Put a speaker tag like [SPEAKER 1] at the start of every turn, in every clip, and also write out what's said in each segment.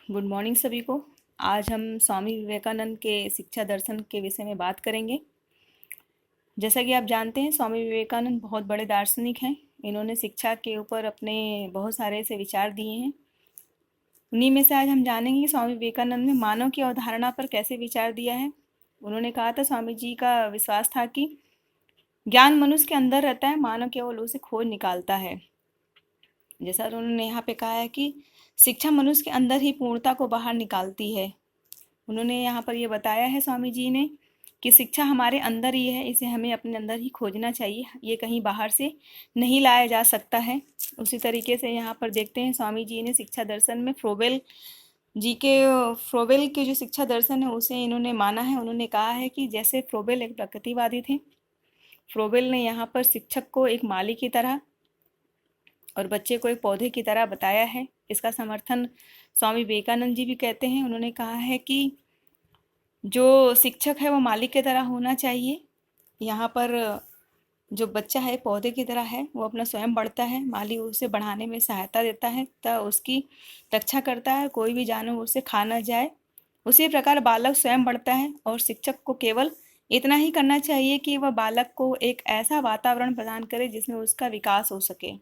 [SPEAKER 1] Good morning सभी को। आज हम स्वामी विवेकानंद के शिक्षा दर्शन के विषय में बात करेंगे। जैसा कि आप जानते हैं, स्वामी विवेकानंद बहुत बड़े दार्शनिक हैं। इन्होंने शिक्षा के ऊपर अपने बहुत सारे ऐसे विचार दिए हैं। उन्हीं में से आज हम जानेंगे कि स्वामी विवेकानंद ने मानव की अवधारणा पर कैसे विचार दिया है। उन्होंने कहा था, स्वामी जी का विश्वास था कि ज्ञान मनुष्य के अंदर रहता है, मानव केवल उसे खोज निकालता है। जैसा उन्होंने यहाँ पे कहा है कि शिक्षा मनुष्य के अंदर ही पूर्णता को बाहर निकालती है। उन्होंने यहाँ पर ये बताया है स्वामी जी ने कि शिक्षा हमारे अंदर ही है, इसे हमें अपने अंदर ही खोजना चाहिए, ये कहीं बाहर से नहीं लाया जा सकता है। उसी तरीके से यहाँ पर देखते हैं, स्वामी जी ने शिक्षा दर्शन में फ्रोबेल के जो शिक्षा दर्शन है उसे इन्होंने माना है। उन्होंने कहा है कि जैसे फ्रोबेल एक प्रकृतिवादी थे, फ्रोबेल ने यहाँ पर शिक्षक को एक माली की तरह और बच्चे को एक पौधे की तरह बताया है। इसका समर्थन स्वामी विवेकानंद जी भी कहते हैं। उन्होंने कहा है कि जो शिक्षक है वो मालिक की तरह होना चाहिए। यहाँ पर जो बच्चा है पौधे की तरह है, वो अपना स्वयं बढ़ता है, माली उसे बढ़ाने में सहायता देता है तथा उसकी रक्षा करता है, कोई भी जानवर उसे खा न जाए। उसी प्रकार बालक स्वयं बढ़ता है और शिक्षक को केवल इतना ही करना चाहिए कि वह बालक को एक ऐसा वातावरण प्रदान करे जिसमें उसका विकास हो सके।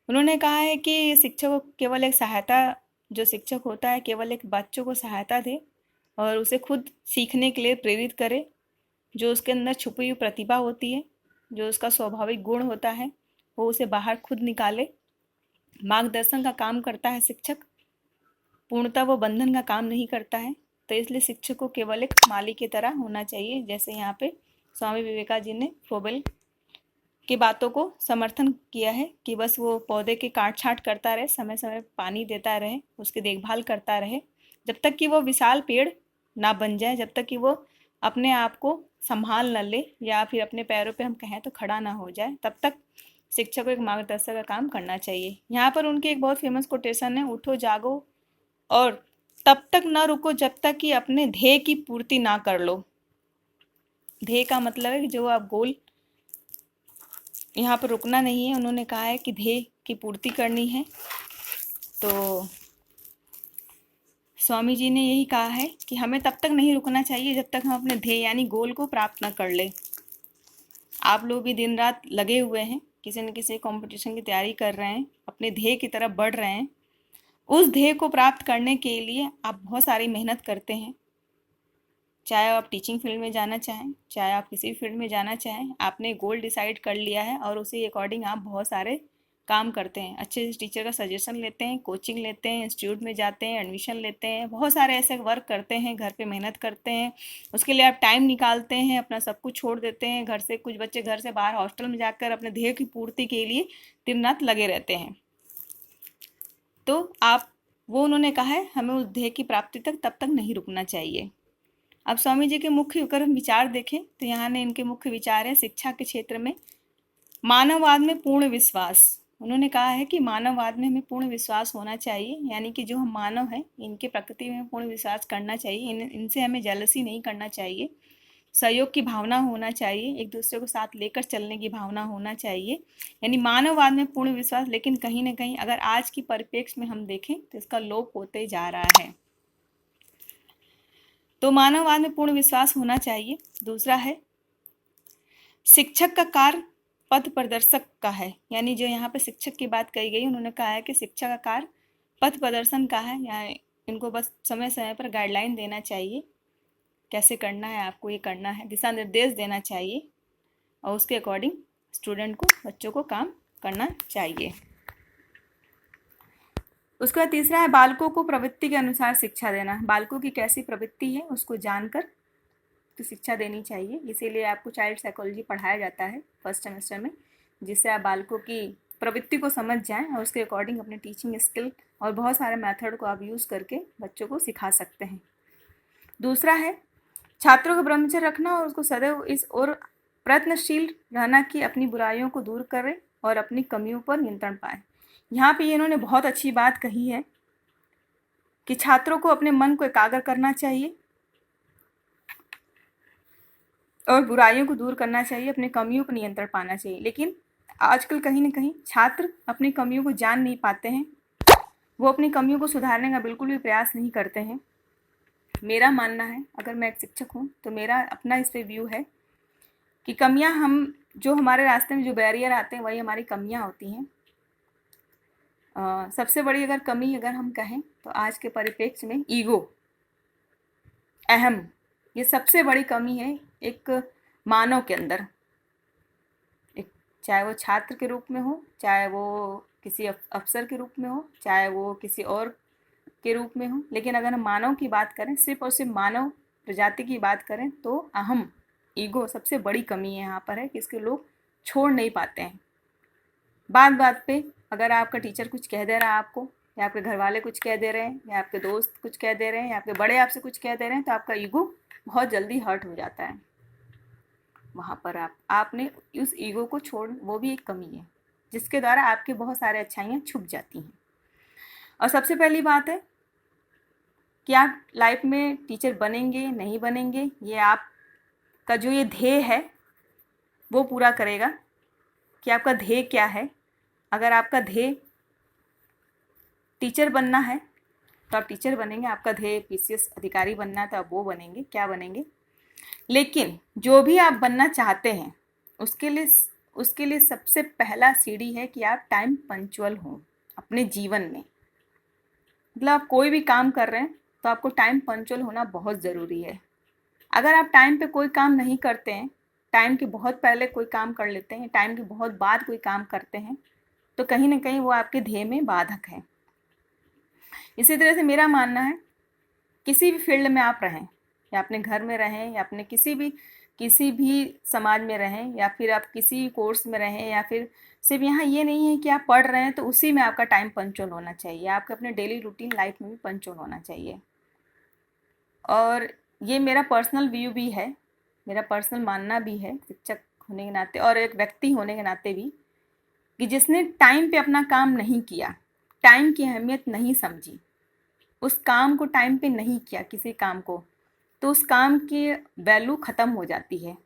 [SPEAKER 1] उन्होंने कहा है कि शिक्षक को केवल एक सहायता, जो शिक्षक होता है केवल एक बच्चों को सहायता दे और उसे खुद सीखने के लिए प्रेरित करे। जो उसके अंदर छुपी हुई प्रतिभा होती है, जो उसका स्वाभाविक गुण होता है, वो उसे बाहर खुद निकाले। मार्गदर्शन का काम करता है शिक्षक, पूर्णतः वो बंधन का काम नहीं करता है। तो इसलिए शिक्षक को केवल एक माली की तरह होना चाहिए। जैसे यहाँ पे स्वामी विवेकानंद जी ने फ्रोबेल की बातों को समर्थन किया है कि बस वो पौधे की काट छांट करता रहे, समय समय पानी देता रहे, उसकी देखभाल करता रहे, जब तक कि वो विशाल पेड़ ना बन जाए, जब तक कि वो अपने आप को संभाल न ले या फिर अपने पैरों पे हम कहें तो खड़ा ना हो जाए, तब तक शिक्षक को एक मार्गदर्शक का काम करना चाहिए। यहाँ पर उनकी एक बहुत फेमस कोटेशन है, उठो जागो और तब तक न रुको जब तक कि अपने ध्येय की पूर्ति ना कर लो। ध्येय का मतलब है कि जो आप गोल, यहाँ पर रुकना नहीं है। उन्होंने कहा है कि ध्येय की पूर्ति करनी है। तो स्वामी जी ने यही कहा है कि हमें तब तक नहीं रुकना चाहिए जब तक हम अपने ध्येय यानी गोल को प्राप्त न कर ले। आप लोग भी दिन रात लगे हुए हैं, किसी न किसी कंपटीशन की तैयारी कर रहे हैं, अपने ध्येय की तरफ बढ़ रहे हैं। उस ध्येय को प्राप्त करने के लिए आप बहुत सारी मेहनत करते हैं। चाहे आप टीचिंग फील्ड में जाना चाहें, चाहे आप किसी फील्ड में जाना चाहें, आपने गोल डिसाइड कर लिया है और उसी अकॉर्डिंग आप बहुत सारे काम करते हैं। अच्छे से टीचर का सजेशन लेते हैं, कोचिंग लेते हैं, इंस्टीट्यूट में जाते हैं, एडमिशन लेते हैं, बहुत सारे ऐसे वर्क करते हैं, घर पे मेहनत करते हैं। उसके लिए आप टाइम निकालते हैं, अपना सब कुछ छोड़ देते हैं। घर से कुछ बच्चे घर से बाहर हॉस्टल में जाकर अपने ध्येय की पूर्ति के लिए दिन रात लगे रहते हैं। तो आप वो उन्होंने कहा है हमें उस ध्येय की प्राप्ति तक तब तक नहीं रुकना चाहिए। अब स्वामी जी के मुख्य अगर हम विचार देखें तो यहाँ ने इनके मुख्य विचार है शिक्षा के क्षेत्र में मानववाद में पूर्ण विश्वास। उन्होंने कहा है कि मानववाद में हमें पूर्ण विश्वास होना चाहिए, यानी कि जो हम मानव हैं इनके प्रकृति में पूर्ण विश्वास करना चाहिए। इनसे हमें जेलसी नहीं करना चाहिए। सहयोग की भावना होना चाहिए, एक दूसरे को साथ लेकर चलने की भावना होना चाहिए, यानी मानववाद में पूर्ण विश्वास। लेकिन कहीं ना कहीं अगर आज की परिप्रेक्ष्य में हम देखें तो इसका लोप होते जा रहा है। तो मानववाद में पूर्ण विश्वास होना चाहिए। दूसरा है शिक्षक का कार्य पथ प्रदर्शक का है, यानी जो यहाँ पे शिक्षक की बात कही गई, उन्होंने कहा है कि शिक्षक का कार्य पथ प्रदर्शन का है। या इनको बस समय समय पर गाइडलाइन देना चाहिए, कैसे करना है, आपको ये करना है, दिशा निर्देश देना चाहिए और उसके अकॉर्डिंग स्टूडेंट को, बच्चों को काम करना चाहिए। उसका तीसरा है बालकों को प्रवृत्ति के अनुसार शिक्षा देना। बालकों की कैसी प्रवृत्ति है उसको जानकर तो शिक्षा देनी चाहिए। इसीलिए आपको चाइल्ड साइकोलॉजी पढ़ाया जाता है फर्स्ट सेमेस्टर में, जिससे आप बालकों की प्रवृत्ति को समझ जाएं और उसके अकॉर्डिंग अपने टीचिंग स्किल और बहुत सारे मेथड को आप यूज़ करके बच्चों को सिखा सकते हैं। दूसरा है छात्रों को ब्रह्मचर्य रखना और उसको सदैव इस ओर प्रयत्नशील रहना कि अपनी बुराइयों को दूर करें और अपनी कमियों पर नियंत्रण पाए। यहाँ पे इन्होंने बहुत अच्छी बात कही है कि छात्रों को अपने मन को एकाग्र करना चाहिए और बुराइयों को दूर करना चाहिए, अपने कमियों पर नियंत्रण पाना चाहिए। लेकिन आजकल कहीं ना कहीं छात्र अपनी कमियों को जान नहीं पाते हैं, वो अपनी कमियों को सुधारने का बिल्कुल भी प्रयास नहीं करते हैं। मेरा मानना है, अगर मैं एक शिक्षक हूँ तो मेरा अपना इस पे व्यू है कि कमियां हम जो हमारे रास्ते में जो बैरियर आते हैं वही हमारी कमियां होती हैं। सबसे बड़ी अगर कमी अगर हम कहें तो आज के परिप्रेक्ष्य में ईगो, अहम, ये सबसे बड़ी कमी है एक मानव के अंदर। एक, चाहे वो छात्र के रूप में हो, चाहे वो किसी अफसर के रूप में हो, चाहे वो किसी और के रूप में हो, लेकिन अगर हम मानव की बात करें, सिर्फ और सिर्फ मानव प्रजाति की बात करें, तो अहम, ईगो सबसे बड़ी कमी है यहाँ पर है कि इसके लोग छोड़ नहीं पाते हैं। बात बात पे अगर आपका टीचर कुछ कह दे रहा है आपको, या आपके घर वाले कुछ कह दे रहे हैं, या आपके दोस्त कुछ कह दे रहे हैं, या आपके बड़े आपसे कुछ कह दे रहे हैं, तो आपका ईगो बहुत जल्दी हर्ट हो जाता है। वहाँ पर आपने उस ईगो को छोड़, वो भी एक कमी है जिसके द्वारा आपके बहुत सारे अच्छाइयाँ छुप जाती हैं। और सबसे पहली बात है कि आप लाइफ में टीचर बनेंगे नहीं बनेंगे, ये आपका जो ये ध्येय है वो पूरा करेगा कि आपका ध्येय क्या है। अगर आपका ध्येय टीचर बनना है तो आप टीचर बनेंगे, आपका ध्येय पीसीएस अधिकारी बनना है तो आप वो बनेंगे, क्या बनेंगे। लेकिन जो भी आप बनना चाहते हैं उसके लिए सबसे पहला सीढ़ी है कि आप टाइम पंक्चुअल हों अपने जीवन में। मतलब आप कोई भी काम कर रहे हैं तो आपको टाइम पंक्चुअल होना बहुत ज़रूरी है। अगर आप टाइम पे कोई काम नहीं करते हैं, टाइम के बहुत पहले कोई काम कर लेते हैं, टाइम के बहुत बाद कोई काम करते हैं, तो कहीं ना कहीं वो आपके ध्येय में बाधक है। इसी तरह से मेरा मानना है, किसी भी फील्ड में आप रहें, या अपने घर में रहें, या अपने किसी भी समाज में रहें, या फिर आप किसी कोर्स में रहें, या फिर सिर्फ यहाँ ये नहीं है कि आप पढ़ रहे हैं तो उसी में आपका टाइम पंक्चुअल होना चाहिए, आपके अपने डेली रूटीन लाइफ में भी पंक्चुअल होना चाहिए। और ये मेरा पर्सनल व्यू भी है, मेरा पर्सनल मानना भी है शिक्षक होने के नाते और एक व्यक्ति होने के नाते भी, कि जिसने टाइम पे अपना काम नहीं किया, टाइम की अहमियत नहीं समझी, उस काम को टाइम पे नहीं किया किसी काम को, तो उस काम की वैल्यू ख़त्म हो जाती है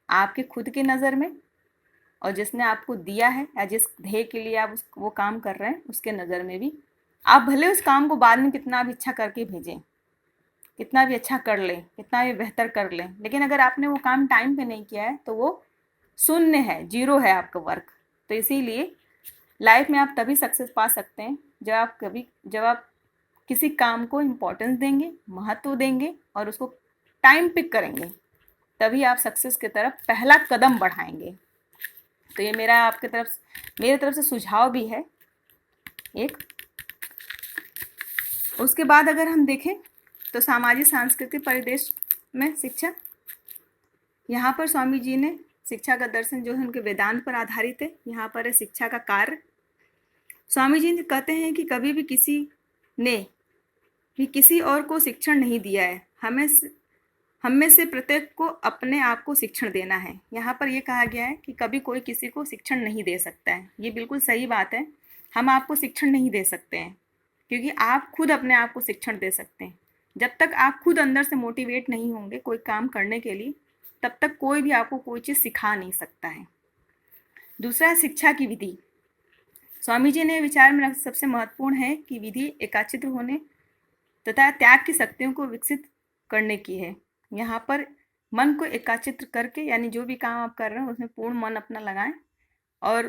[SPEAKER 1] आपके खुद के नज़र में, और जिसने आपको दिया है या जिस ध्येय के लिए आप वो काम कर रहे हैं उसके नज़र में भी। आप भले उस काम को बाद में कितना भी अच्छा करके भेजें, कितना भी अच्छा कर लें, कितना भी बेहतर कर लें, लेकिन अगर आपने वो काम टाइम पे नहीं किया है तो वो शून्य है, जीरो है आपका वर्क। तो इसीलिए लाइफ में आप तभी सक्सेस पा सकते हैं जब आप किसी काम को इम्पोर्टेंस देंगे, महत्व देंगे और उसको टाइम पिक करेंगे, तभी आप सक्सेस की तरफ पहला कदम बढ़ाएंगे। तो ये मेरे तरफ से सुझाव भी है एक। उसके बाद अगर हम देखें तो सामाजिक सांस्कृतिक परिवेश में शिक्षा, यहाँ पर स्वामी जी ने शिक्षा का दर्शन जो है उनके वेदांत पर आधारित है। यहाँ पर है शिक्षा का कार्य। स्वामी जी कहते हैं कि कभी भी किसी ने भी किसी और को शिक्षण नहीं दिया है, हम में से प्रत्येक को अपने आप को शिक्षण देना है। यहाँ पर यह कहा गया है कि कभी कोई किसी को शिक्षण नहीं दे सकता है। ये बिल्कुल सही बात है, हम आपको शिक्षण नहीं दे सकते हैं, क्योंकि आप खुद अपने आप को शिक्षण दे सकते हैं। जब तक आप खुद अंदर से मोटिवेट नहीं होंगे कोई काम करने के लिए, तब तक कोई भी आपको कोई चीज़ सिखा नहीं सकता है। दूसरा, शिक्षा की विधि। स्वामी जी ने विचार में सबसे महत्वपूर्ण है कि विधि एकाचित्र होने तथा त्याग की शक्तियों को विकसित करने की है। यहाँ पर मन को एकाचित्र करके, यानी जो भी काम आप कर रहे हैं उसमें पूर्ण मन अपना लगाएं, और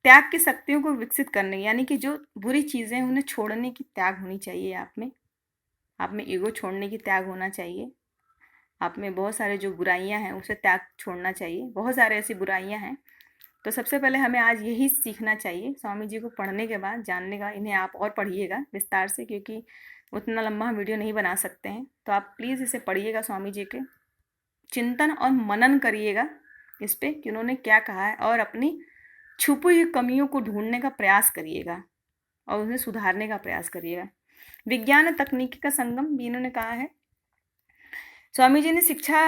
[SPEAKER 1] त्याग की शक्तियों को विकसित करने, यानी कि जो बुरी चीज़ें हैं उन्हें छोड़ने की त्याग होनी चाहिए आप में ईगो छोड़ने की त्याग होना चाहिए। आप में बहुत सारे जो बुराइयां हैं उसे त्याग छोड़ना चाहिए। बहुत सारे ऐसी बुराइयां हैं, तो सबसे पहले हमें आज यही सीखना चाहिए। स्वामी जी को पढ़ने के बाद जानने का, इन्हें आप और पढ़िएगा विस्तार से, क्योंकि उतना लंबा हम वीडियो नहीं बना सकते हैं। तो आप प्लीज़ इसे पढ़िएगा, स्वामी जी के चिंतन और मनन करिएगा इस पर कि उन्होंने क्या कहा है, और अपनी छुपी हुई कमियों को ढूंढने का प्रयास करिएगा और उन्हें सुधारने का प्रयास करिएगा। विज्ञान और तकनीकी का संगम भी इन्होंने कहा है। स्वामी जी ने शिक्षा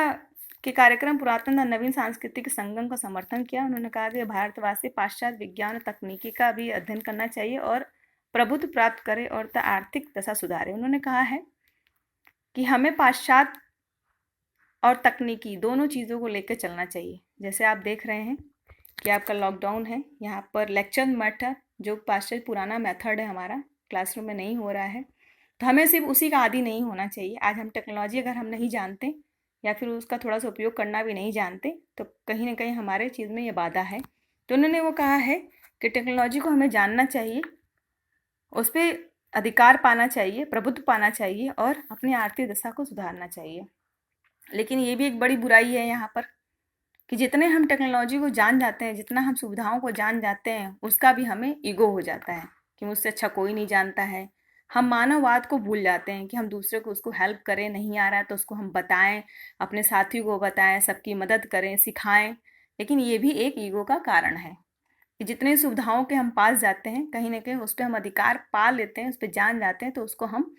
[SPEAKER 1] के कार्यक्रम पुरातन और नवीन सांस्कृतिक संगम का समर्थन किया। उन्होंने कहा कि भारतवासी पाश्चात्य विज्ञान और तकनीकी का भी अध्ययन करना चाहिए और प्रभुत्व प्राप्त करे और आर्थिक दशा सुधारे। उन्होंने कहा है कि हमें पाश्चात्य और तकनीकी दोनों चीज़ों को लेकर चलना चाहिए। जैसे आप देख रहे हैं कि आपका लॉकडाउन है, यहाँ पर लेक्चर मेथड जो पाश्चात्य पुराना मेथड है हमारा क्लासरूम में नहीं हो रहा है। तो हमें सिर्फ उसी का आदी नहीं होना चाहिए। आज हम टेक्नोलॉजी अगर हम नहीं जानते या फिर उसका थोड़ा सा उपयोग करना भी नहीं जानते तो कहीं ना कहीं हमारे चीज़ में ये बाधा है। तो उन्होंने वो कहा है कि टेक्नोलॉजी को हमें जानना चाहिए, उस पर अधिकार पाना चाहिए, प्रभुत्व पाना चाहिए और अपनी आर्थिक दशा को सुधारना चाहिए। लेकिन ये भी एक बड़ी बुराई है यहाँ पर कि जितने हम टेक्नोलॉजी को जान जाते हैं, जितना हम सुविधाओं को जान जाते हैं, उसका भी हमें ईगो हो जाता है कि मुझसे अच्छा कोई नहीं जानता है। हम मानववाद को भूल जाते हैं कि हम दूसरे को उसको हेल्प करें, नहीं आ रहा है तो उसको हम बताएं, अपने साथियों को बताएं, सबकी मदद करें, सिखाएं। लेकिन ये भी एक ईगो का कारण है कि जितनी सुविधाओं के हम पास जाते हैं, कहीं ना कहीं उस पर हम अधिकार पा लेते हैं, उस पर जान जाते हैं, तो उसको हम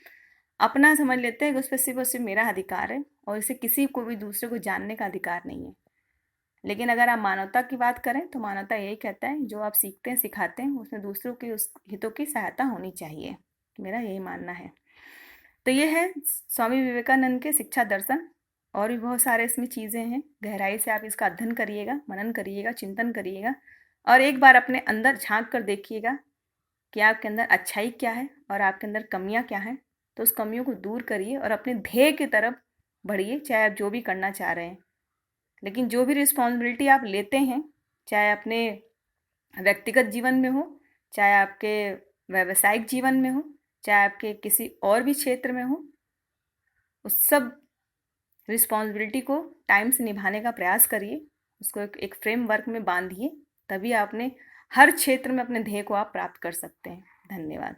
[SPEAKER 1] अपना समझ लेते हैं कि उस पर सिर्फ और सिर्फ मेरा अधिकार है और इसे किसी को भी दूसरे को जानने का अधिकार नहीं है। लेकिन अगर आप मानवता की बात करें तो मानवता यही कहता है जो आप सीखते हैं सिखाते हैं उसमें दूसरों की उस हितों की सहायता होनी चाहिए। मेरा यही मानना है। तो ये है स्वामी विवेकानंद के शिक्षा दर्शन। और भी बहुत सारे इसमें चीज़ें हैं, गहराई से आप इसका अध्ययन करिएगा, मनन करिएगा, चिंतन करिएगा और एक बार अपने अंदर झांक कर देखिएगा कि आपके अंदर अच्छाई क्या है और आपके अंदर कमियां क्या हैं। तो उस कमियों को दूर करिए और अपने ध्येय की तरफ बढ़िए, चाहे आप जो भी करना चाह रहे हैं। लेकिन जो भी रिस्पॉन्सिबिलिटी आप लेते हैं, चाहे अपने व्यक्तिगत जीवन में हो, चाहे आपके व्यावसायिक जीवन में हो, चाहे आपके किसी और भी क्षेत्र में हो, उस सब रिस्पॉन्सिबिलिटी को टाइम से निभाने का प्रयास करिए, उसको एक फ्रेमवर्क में बांधिए, तभी आपने हर क्षेत्र में अपने ध्येय को आप प्राप्त कर सकते हैं। धन्यवाद।